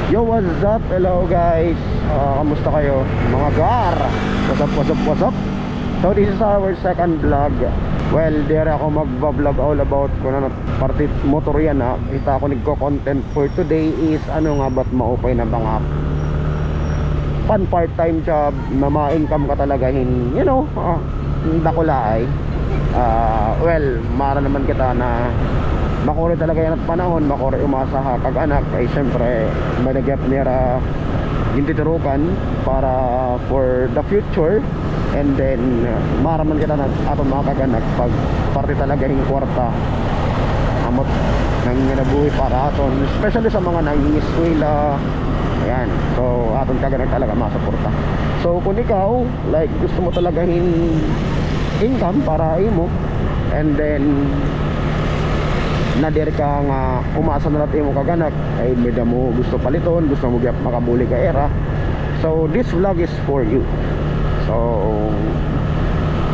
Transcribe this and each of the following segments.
Yo, what's up? Hello guys, kamusta kayo? Mga gar, what's up? So this is our second vlog. Well, dire ako magbablog all about kung ano partit motor yan ha. Kita ako nagko-content for today is ano nga ba't maupay na bangap pan part-time job na ma-income ka talaga you know, dakula ay well, mara naman kita na makuri talaga yan at panahon, makuri umasa ha kag-anak ay syempre may nagyap nira yung titurukan para for the future. And then maraman kita na aton mga kaganak pag parte talaga yung kwarta amot nang nabuhi para aton, especially sa mga nangingiskwela. Ayan, so aton kaganak talaga masuporta. So kung ikaw like gusto mo talaga income para imo, and then nadir ka nga umasa na natin mo kaganak ay medya mo gusto paliton, gusto mo makabuli ka era, so this vlog is for you. So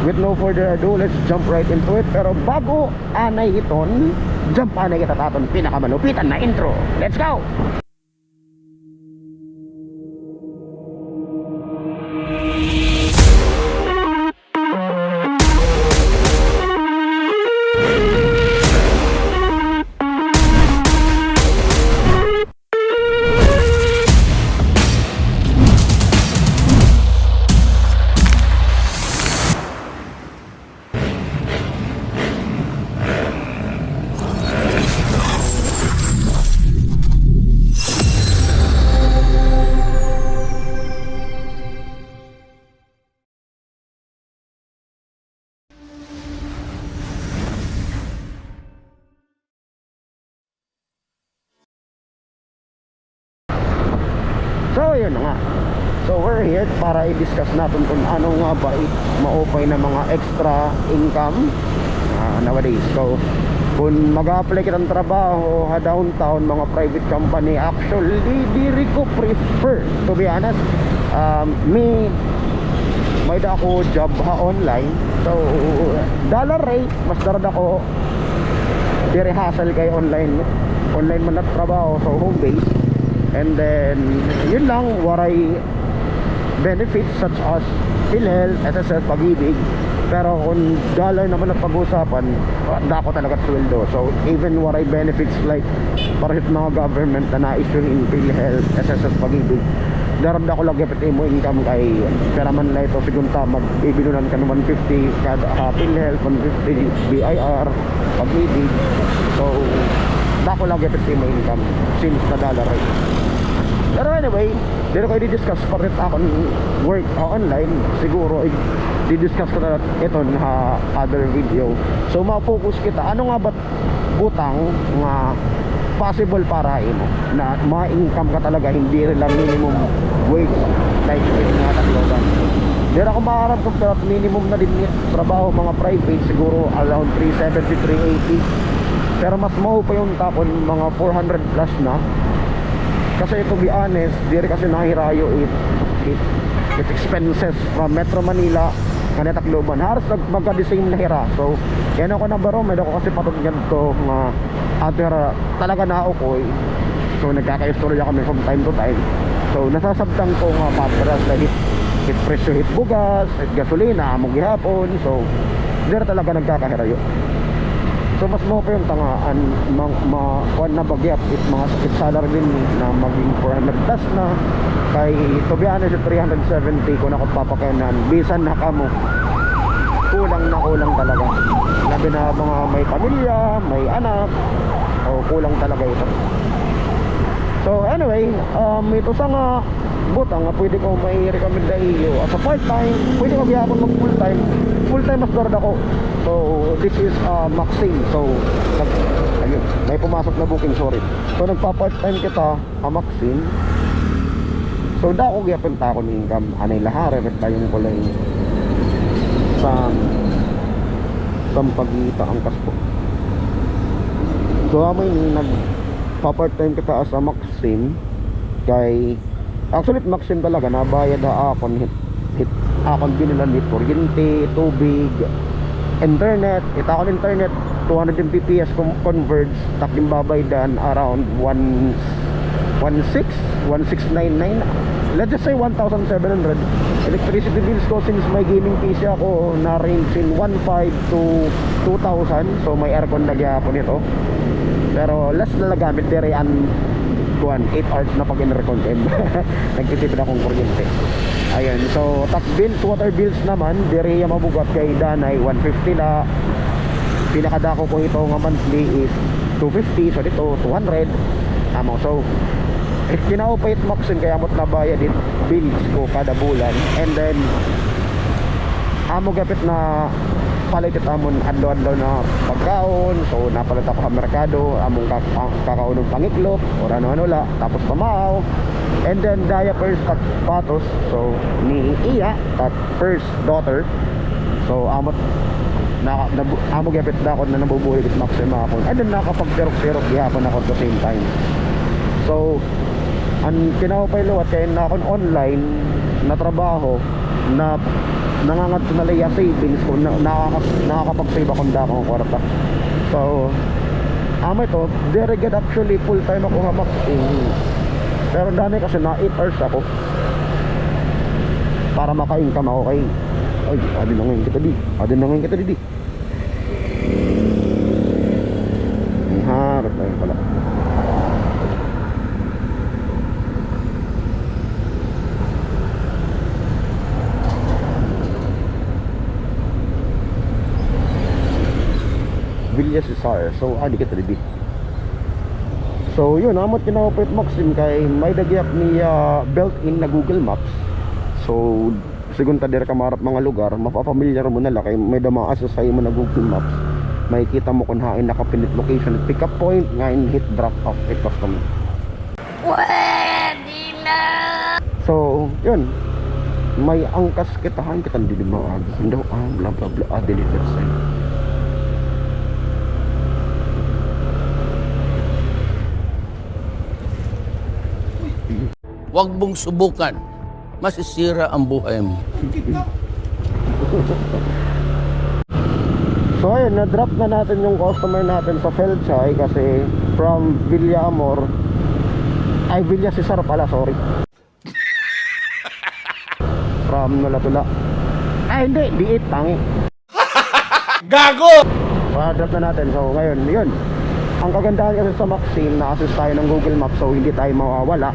with no further ado, let's jump right into it. Pero bago anay iton, jump anay kita taton pinakamalupitan na intro. Let's go! So yun nga, so we're here para i-discuss natin kung ano nga ba maupay na mga extra income nowadays. So kung mag-a-apply kitang trabaho downtown, mga private company, actually di ko prefer, to be honest. May da ako job online, so dollar rate mas darad ako dire hassle kay online man na trabaho, so home base. And then yun lang, waray benefits such as PhilHealth, SSS, Pag-ibig. Pero kung dollar naman ang pag-usapan, dako talaga sweldo. So even waray benefits like parang mga government na na-issue PhilHealth, SSS, Pag-ibig, darab na ko lang gapit mo income kay peraman na ito sigunta mag-ibinunan ka ng 150 kada PhilHealth, 150 BIR, Pag-ibig. So dako lang gapit mo income since na dollar rate. Pero anyway, dito ko i-discuss parit akong work online. Siguro i-discuss ko na ito na other video. So ma-focus kita, ano nga ba't butang nga possible para imo na ma-income ka talaga, hindi rin lang minimum wage like yung mga tatlogan. Dito ako makaharap ko pero minimum na din trabaho mga private, siguro around 370, 380. Pero mas mau pa yung tapon mga 400 plus na. Kasi to be honest, dire kasi nahirayo it expenses from Metro Manila kaneta Tacloban halos magka-the-same na hira. So yan ako na baro, may ako kasi patugyan to nga atira talaga na ako so nagkaka-istorya kami from time to time. So nasasabtan ko nga patras na hit presyo, hit bugas, hit gasolina among gihapon. So dire talaga nagkakahirayo. So mas mo pa yung tangaan kuan na bagyap it salary din na maging 400 plus na kay to be honest 370 kung ako papakayanan bisan na kamo kulang talaga, labi na mga may pamilya, may anak, o kulang talaga ito. So anyway, ito sa nga butang nga pwede ko may recommend na iyo as a part-time, pwede ko gihapon mag full-time mas darad ako. So this is Maxine. So ayun, may pumasok na booking, sorry. So nagpa-part-time kita Maxine. So dako gyapon ta ko ng income anay lahare ret tayong kulay sa pagita ang kaspo. So may nagpa-part-time kita as a Maxine kay actually Maxine talaga nabayad akon hit akon binilan ni kuryente, tubig, internet. Ita akon internet 200 Mbps converge, taking babaydan around 1 1699. Let's just say 1,700. Electricity bills ko, since may gaming PC ako, na range in 1,500 to 2,000. So may aircon na gyapon ito. Pero less na lagamit dire an 8 hours na pag in-aircon. Nagtitipid akong kuryente. Ayun, so tap bills, water bills naman dire yung mabugat kay Danay 150 na. Pinakadako ko ito nga monthly is 250, so dito 200 amo. So kinaupait maxin kaya mo't nabayad din bills ko kada bulan. And then amo gapit na palitit amon adlaw-adlaw na pagkaon. So napalit ako sa merkado among kakaunong pangiklop or ano-ano la, tapos pamaaw. And then diapers at patos, so ni iya at first daughter. So amot amo gapit dakot na nabubuhay bit maxima ako. And then nakapagterok-terok gihapon ako at the same time. So ang kinahupay luwat kaya na akong online na trabaho na nangangat ko na laya savings ko, nakakapag-save akong dakong kwarta. So amo ito very good actually, full time ako hamak pero dami kasi na 8 hours ako para maka-income ako kay ay, adin na ngayon kita di harap na yun pala. Villa Cesar, so adi kita di. So yun, amot kinakapit Maxim kay may dagiyak ni built-in na Google Maps. So sigun ta dire ka marap mga lugar, mapapamilyar mo na lang kay may damaas sa mo na Google Maps. Makikita mo kung hain nakapinit location at pick up point ngayon hit drop off at customer. Pwede na. So yun, may angkas kitahan kitang dilimaag hindi bla bla bla deliver sign. Huwag mong subukan. Masisira ang buhay mo. So ayun, na-drop na natin yung customer natin sa Felchay kasi from Villa Amor ay Villa Cesar pala, sorry. From Nulatula. Ay hindi, D8 tangi. Gago! Na-drop na natin. So ngayon, yun. Ang kagandahan kasi sa Maxim, na-assist tayo ng Google Maps, so hindi tayo mawawala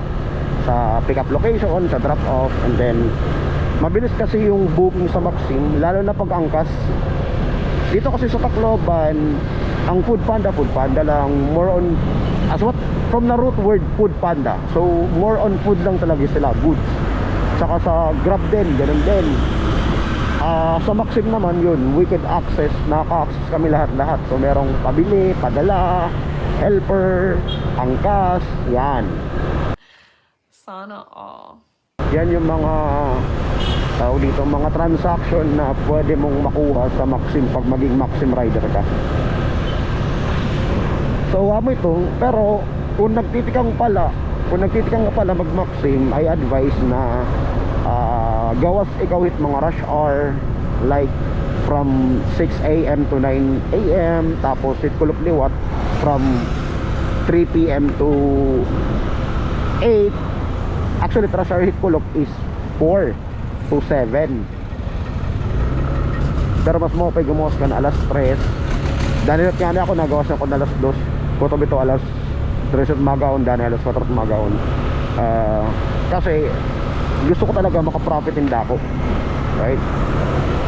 sa pick up location, sa drop off. And then mabilis kasi yung booking sa Maxim, lalo na pag angkas. Dito kasi sa Tacloban, ang food panda lang, more on as what from the root word food panda, so more on food lang talaga sila, goods. Saka sa Grab din, ganun din. Sa Maxim naman yun, wicked access, nakaka-access kami lahat. So merong pabili, padala, helper, angkas, yan. Sana all. Yan yung mga tao dito, mga transaction na pwede mong makuha sa Maxim pag maging Maxim rider ka. So amo ito, pero kung nagtitikang ka pala mag Maxim, I advise na gawas ikaw hit mga rush hour like from 6 AM to 9 AM, tapos hit kulop liwat from 3 PM to 8. Actually rush hour hit kulop is 4 to 7, pero mas mo pa gumawas ka na alas 3. Dahil kaya ako nagawas ako na alas 2 kutob ito alas 3 at magaon, dahil alas 4 at magaon. Kasi gusto ko talaga makaprofit tinda ko, right?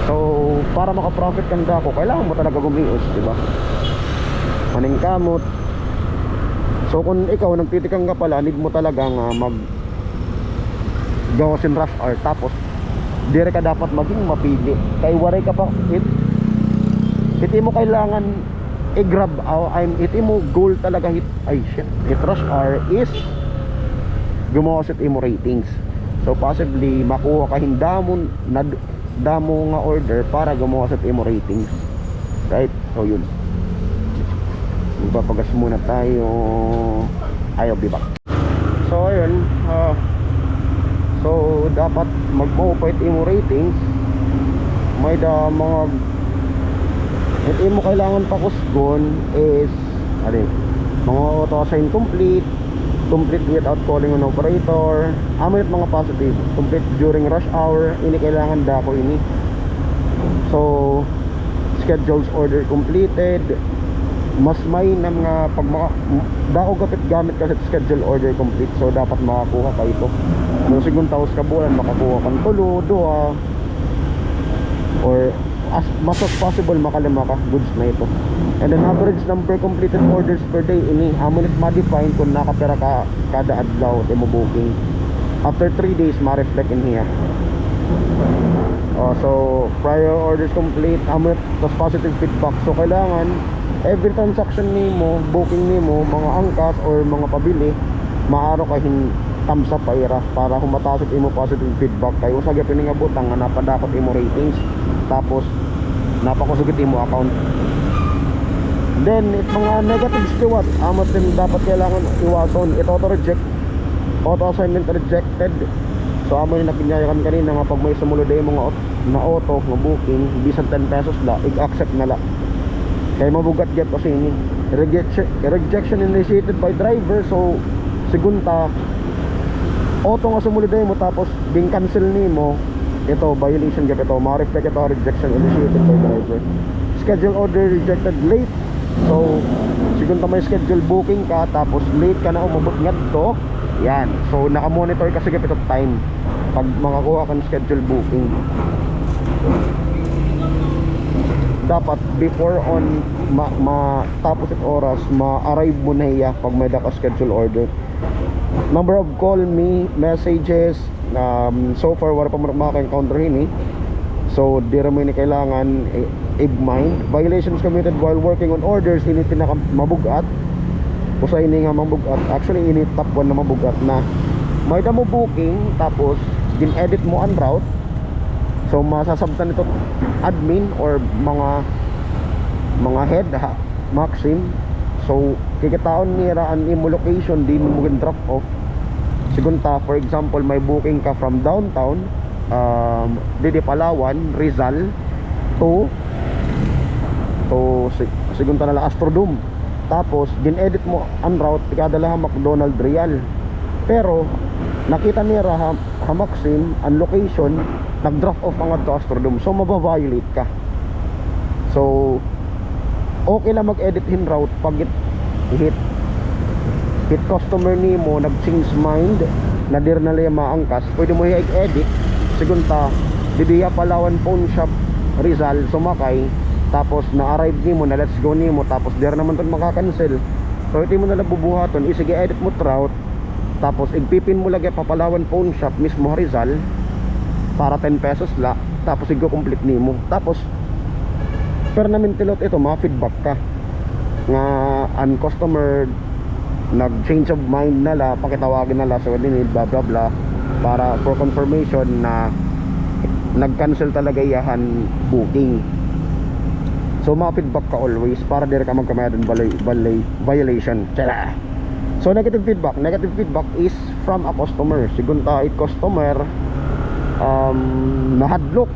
So para makaprofit tinda ko, kailangan mo talaga gumios, diba? Maning kamot. So kung ikaw nagtitikang ka pala, need mo talagang gawasin rush hour, tapos dire ka dapat maging mapili kay waray ka pa hit mo kailangan i-grab hit mo goal talaga hit rush hour is gumawa sa imo ratings. So possibly makuha ka hindamon na damo nga order para gumawa sa imo ratings, right? So yun, ipapagas muna tayo, ayaw diba? So ayun, so dapat mag-mopite imo ratings, may da mga ito mo kailangan pakusgon is mga auto assign complete, complete without calling an operator. Amo yung mga positive, complete during rush hour, ini kailangan dako ini. So schedules order completed. Mas may na mga pag dako gapit gamit kasi schedule order complete, so dapat makakuha ka ito. So sigun taos ka bulan makakuha kang tulo, duha, or as much as possible makalima ka goods na ito. And then average number completed orders per day ini amo nit ma-define kung nakapera ka kada adlaw imo booking. After 3 days ma-reflect in here. So prior orders complete amo tas positive feedback. So kailangan every transaction nimo, booking nimo, mga angkas or mga pabili, maaro ka thumbs up paira para humatasok imo positive feedback kay usa gyud nga butang nga napadakot imo ratings tapos napakusugit imo account. Then it mga negatives kiwat amo din dapat kailangan iwason. Ito auto reject, auto assignment rejected. So amo yung napinyayakan kanina nga pag may sumulod ay mga na auto nga booking bisan 10 pesos la i-accept na la kaya mabugat gyud kasi ini rejection initiated by driver. So sigunta auto nga sumulod ay mo tapos ding cancel nimo, ito violation gyud ito, ma-reflect ito rejection initiated by driver. Schedule order rejected late. So sigunta may schedule booking ka tapos late ka na umabot ngadto, yan, so naka-monitor kasi gyud ito time pag makakuha kang schedule booking. Dapat before on tapos it oras ma-arrive mo na iya pag may daka schedule order. Number of call me messages, so far wala pa maka-encounter ini. So di ra mo ni kailangan mind. Violations committed while working on orders ini pinaka mabugat. Usa ini nga mabugat. Actually ini top 1 na mabugat na may damo booking tapos din-edit mo ang route. So masasabtan ito admin or mga head maxim. So kikitaon nira ang imo location di mo drop off. Sigunta for example may booking ka from downtown Didi Palawan, Rizal to sigunta na Astrodome. Tapos din-edit mo ang route ikadala McDonald Real. Pero nakita nira maxim ang location nag-drop off ang to Astrodome, so mababiolate ka. So okay lang mag-edit hin route pag hit customer nimo nag-change mind na dir na liya maangkas, pwede mo i-edit. Sigunta Didiya Palawan Pawn Shop Rizal sumakay tapos na-arrive nimo na let's go nimo tapos dir naman ton makakancel. So iti mo na lang bubuhaton, isige edit mo route tapos igpipin mo lagi pa Palawan Pawn Shop mismo Rizal para 10 pesos la, tapos i-complete nimo. Tapos permanent lot ito, ma-feedback ka nga ang customer nag-change of mind na la, pakitawagin na la, so din blah blah blah para for confirmation na nag-cancel talaga yahan booking. So ma-feedback ka always para dire ka magkamayad ng violation. Tara. So negative feedback is from a customer. Sigunta it customer nahadlok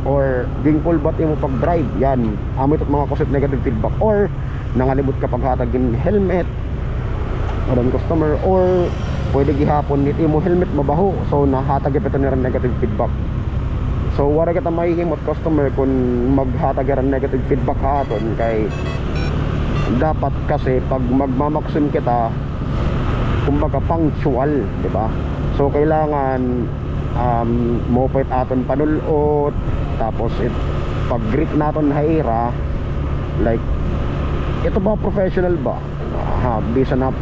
or dingkol bat imo pag drive, yan amo ito mga cause negative feedback. Or nangalibot ka paghatagin helmet aron customer, or pwede gihapon nit imo helmet mabaho, so nahatag ito ni negative feedback. So wala kita mahihimot customer kung maghatag ran negative feedback haton kay dapat kasi pag magmamaksim kita kumbaga punctual, di ba? So kailangan mopait aton panulot tapos pag greet naton haira like ito ba professional ba bisa na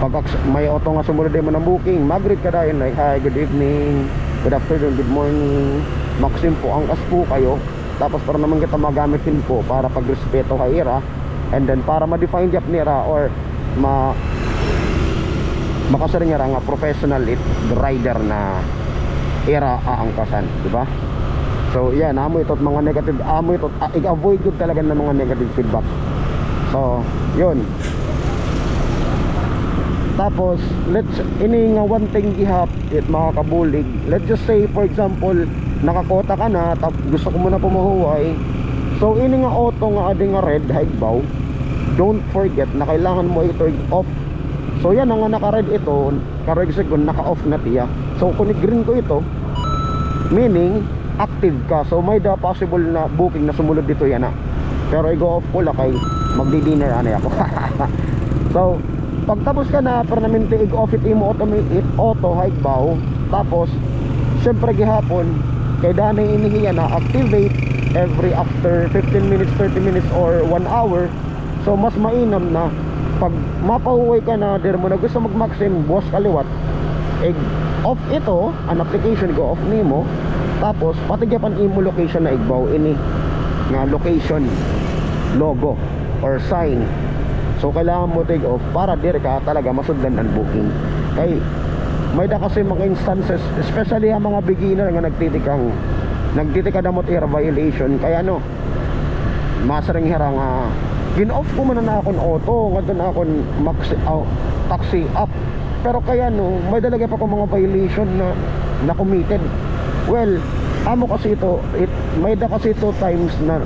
pag may auto nga sumunod mo ng booking mag-greet ka dayon like hi, good evening, good afternoon, good morning, maxim po ang po kayo. Tapos para naman kita magamitin po para pag respeto haira and then para ma-define jap nira or makasari nga nga professional rider na era aangkasan, di ba? So yan, amo ito mga negative, amo ito i-avoid yun talaga ng mga negative feedback. So yun. Tapos let's ini nga one thing gihap it mga kabulig, let's just say for example nakakota ka na gusto ko muna pumuhuway. So ini nga auto nga ading nga red high bow, don't forget na kailangan mo ito off So yan ang naka-red ito, ka-red second naka-off na tiya. So kung green ko ito, meaning active ka. So may the possible na booking na sumunod dito yan na. Pero i-go off ko lang kay magdi-dinner anay ako. So pagtapos ka na permanente i-off it imo auto hike bow. Tapos syempre gihapon kay danay inihiya na activate every after 15 minutes, 30 minutes or 1 hour. So mas mainam na pag mapahuway ka na der mo na gusto mag-maxim buwas kaliwat, off ito an application go off nimo. Tapos patigyapan imo location na igbaw ini nga location logo or sign. So kailangan mo take off para dire ka talaga masudlan ang booking. Kay may da kasi mga instances, especially ang mga beginner nga nagtitika damot air violation. Kaya no, masarang hira nga gin-off ko man na akong auto, nga na akong taxi up. Pero kaya no, may dalaga pa ko mga violation na committed. Well, amo kasi ito, may da kasi ito times na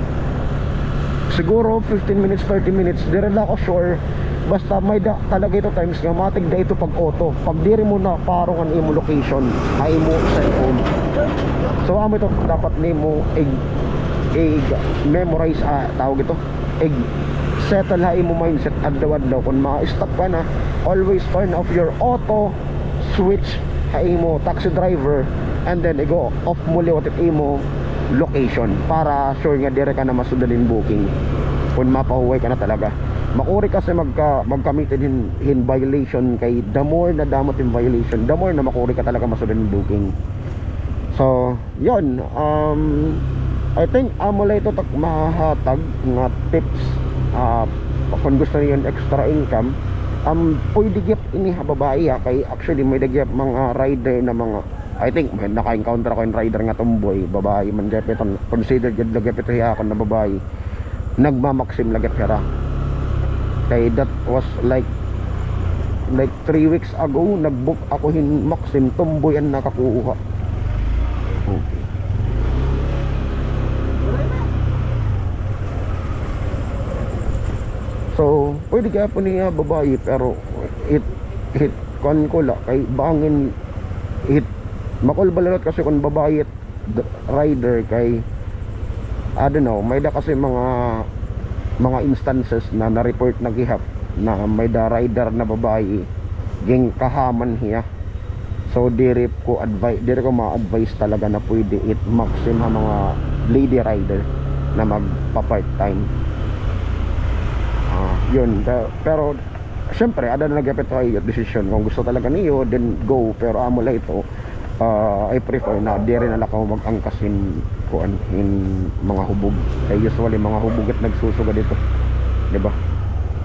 siguro 15 minutes, 30 minutes, dire na ako sure. Basta may da talaga ito times nga matig da ito pag auto. Pag diri mo na parong ang imo location, ay mo cellphone. So amo ito dapat nimo memorize tawag ito. Settle ha imo mindset adlaw-adlaw kung ma-stop ka na, always turn off your auto switch ha imo taxi driver, and then i-go off muli what imo location para sure nga dire ka na masudalin booking kung mapahuway ka na talaga. Makuri kasi magka-committed in violation kay the more na damot in violation, the more na makuri ka talaga masudalin booking. So yun, I think amula ito mahatag nga tips kung gusto niyo extra income. Pwede gyap ini babae kay actually may dagyap mga rider na mga, I think may naka-encounter ako yung rider nga tomboy babae man gyap ito, considered gyud gyap ito yakon na babae nagmamaksim lagat kara. Kay that was like 3 weeks ago nagbook ako hin maxim tomboy ang nakakuha. Okay. So pwede kaya po niya babae, pero hit kon ko la kay bangin hit makulbalalot kasi kung babae rider kay I don't know, may da kasi mga instances na na-report na gihap na may da rider na babae ging kahaman hiya. So dire ko ma-advise talaga na pwede it maxim ha mga lady rider na magpa-part time. Yun, pero syempre ada na nagapit tayo decision kung gusto talaga niyo then go, pero amo la ito I prefer na di rin alakaw mag-angkasin kuan in mga hubog kay usually mga hubog at nagsusuga dito, di ba?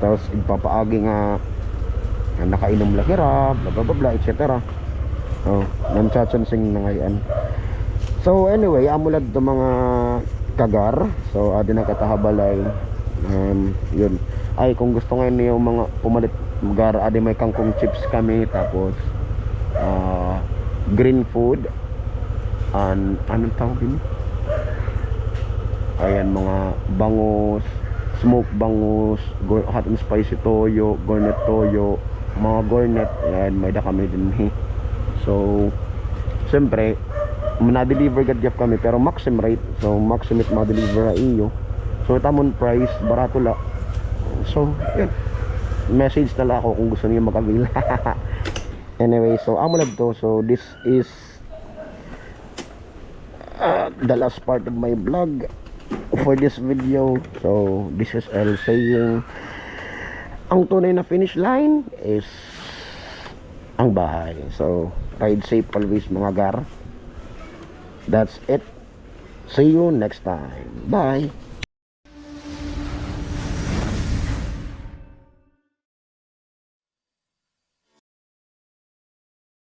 Tapos ipapaagi nga nakainom lang hira bla bla bla etc. Nanchachansing na ngayon. So anyway, amulad to mga kagar, so adi na katahabalay. Yun ay kung gusto ngayon niyo mga pumalit gar, adi may kangkong chips kami, tapos green food and anong tawag din? Ayan, mga bangus, smoke bangus, hot and spicy toyo, gornet toyo, mga gornet, ayan, may da kami din. So siyempre na-deliver gadgap kami pero maxim rate, so maxim it ma-deliver iyo. So tamon price, barato la. So yun, message na lang ako kung gusto niyo mag-avail. Anyway, so amulad to. So this is the last part of my vlog for this video. So this is El saying ang tunay na finish line is ang bahay. So ride safe always mga gar. That's it. See you next time. Bye.